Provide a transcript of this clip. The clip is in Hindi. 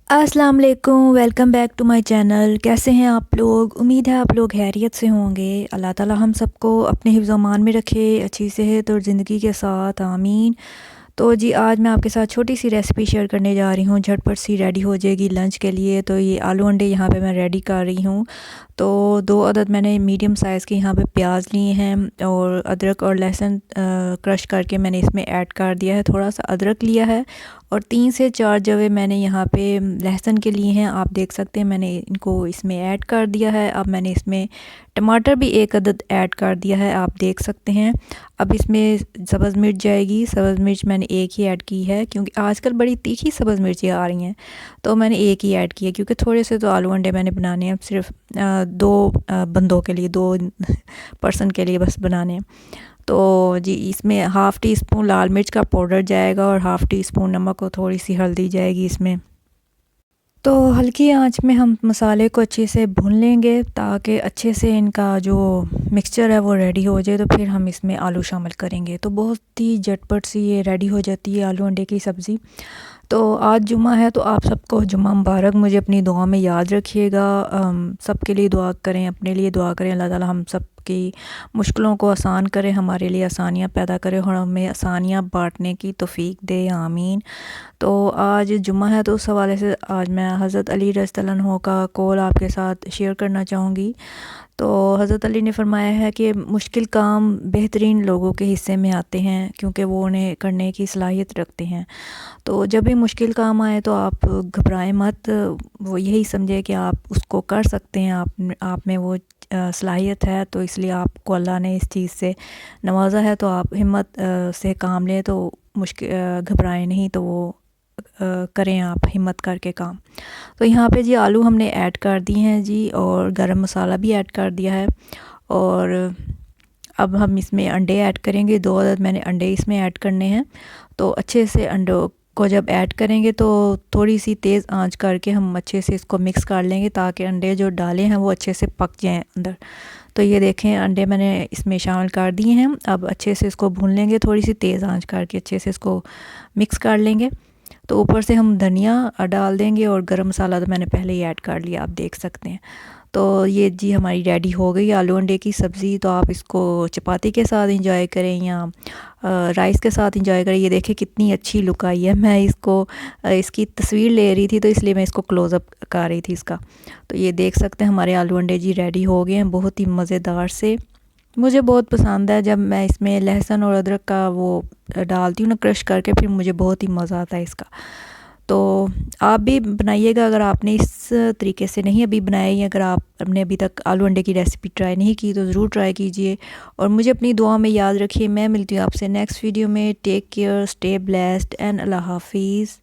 अस्सलाम वालेकुम, welcome back to my channel. कैसे हैं आप लोग? उम्मीद है आप लोग खैरियत से होंगे। अल्लाह ताला हम सबको अपने हिफ्ज़ अमान में रखे, अच्छी सेहत और ज़िंदगी के साथ, आमीन। तो जी आज मैं आपके साथ छोटी सी रेसिपी शेयर करने जा रही हूँ, झटपट सी रेडी हो जाएगी लंच के लिए। तो ये आलू अंडे यहाँ पे मैं रेडी कर रही हूँ। तो 2 अदद मैंने मीडियम साइज़ के यहाँ पे प्याज लिए हैं और अदरक और लहसुन क्रश करके मैंने इसमें ऐड कर दिया है। थोड़ा सा अदरक लिया है और 3 से 4 जवे मैंने यहाँ पे लहसुन के लिए हैं। आप देख सकते हैं मैंने इनको इसमें ऐड कर दिया है। अब मैंने इसमें टमाटर भी 1 अदद ऐड कर दिया है, आप देख सकते हैं। अब इसमें सब्ज़ मिर्च जाएगी। सब्ज़ मिर्च मैंने एक ही ऐड की है क्योंकि आजकल बड़ी तीखी सब्ज़ मिर्चें आ रही हैं, तो मैंने एक ही ऐड की है क्योंकि थोड़े से तो आलू अंडे मैंने बनाने हैं, सिर्फ 2 बंदों के लिए, 2 पर्सन के लिए बस बनाने हैं। तो जी इसमें हाफ़ टी स्पून लाल मिर्च का पाउडर जाएगा और हाफ़ टी स्पून नमक और थोड़ी सी हल्दी जाएगी इसमें। तो हल्की आंच में हम मसाले को अच्छे से भून लेंगे ताकि अच्छे से इनका जो मिक्सचर है वो रेडी हो जाए। तो फिर हम इसमें आलू शामिल करेंगे। तो बहुत ही झटपट सी ये रेडी हो जाती है आलू अंडे की सब्ज़ी। तो आज जुमा है, तो आप सबको जुमा मुबारक। मुझे अपनी दुआ में याद रखिएगा। सबके लिए दुआ करें, अपने लिए दुआ करें। अल्लाह ताला हम सब की मुश्किलों को आसान करे, हमारे लिए आसानियाँ पैदा करे और हमें आसानियाँ बांटने की तौफीक दे, आमीन। तो आज जुम्मा है, तो उस हवाले से आज मैं हज़रत अली रज़ियल्लाहु अन्हु का कौल आपके साथ शेयर करना चाहूँगी। तो हज़रत अली ने फरमाया है कि मुश्किल काम बेहतरीन लोगों के हिस्से में आते हैं क्योंकि वो उन्हें करने की सलाहियत रखते हैं। तो जब भी मुश्किल काम आए तो आप घबराएं मत। वो यही समझे कि आप उसको कर सकते हैं, आप में वो सलाहियत है, तो इसलिए आपको अल्लाह ने इस चीज़ से नवाजा है। तो आप हिम्मत से काम लें, तो मुश्किल घबराएं नहीं, तो वो करें आप हिम्मत करके काम। तो यहाँ पे जी आलू हमने ऐड कर दिए हैं जी, और गरम मसाला भी ऐड कर दिया है। और अब हम इसमें अंडे ऐड करेंगे। 2 अदद मैंने अंडे इसमें ऐड करने हैं। तो अच्छे से अंडों को जब ऐड करेंगे तो थोड़ी सी तेज़ आंच करके हम अच्छे से इसको मिक्स कर लेंगे ताकि अंडे जो डाले हैं वो अच्छे से पक जाएं अंदर। तो ये देखें अंडे मैंने इसमें शामिल कर दिए हैं। अब अच्छे से इसको भून लेंगे, थोड़ी सी तेज़ आंच करके अच्छे से इसको मिक्स कर लेंगे। तो ऊपर से हम धनिया डाल देंगे और गरम मसाला तो मैंने पहले ही ऐड कर लिया, आप देख सकते हैं। तो ये जी हमारी रेडी हो गई आलू अंडे की सब्ज़ी। तो आप इसको चपाती के साथ इंजॉय करें या राइस के साथ इंजॉय करें। ये देखें कितनी अच्छी लुक आई है। मैं इसको इसकी तस्वीर ले रही थी, तो इसलिए मैं इसको क्लोज़अप कर रही थी इसका। तो ये देख सकते हैं हमारे आलू अंडे जी रेडी हो गए हैं, बहुत ही मज़ेदार से। मुझे बहुत पसंद है जब मैं इसमें लहसुन और अदरक का वो डालती हूँ ना, क्रश करके, फिर मुझे बहुत ही मज़ा आता है इसका। तो आप भी बनाइएगा अगर आपने इस तरीके से नहीं अभी बनाया, या अगर आपने अभी तक आलू अंडे की रेसिपी ट्राई नहीं की तो ज़रूर ट्राई कीजिए और मुझे अपनी दुआ में याद रखिए। मैं मिलती हूँ आपसे नेक्स्ट वीडियो में। Take care, stay blessed and Allah हाफिज़।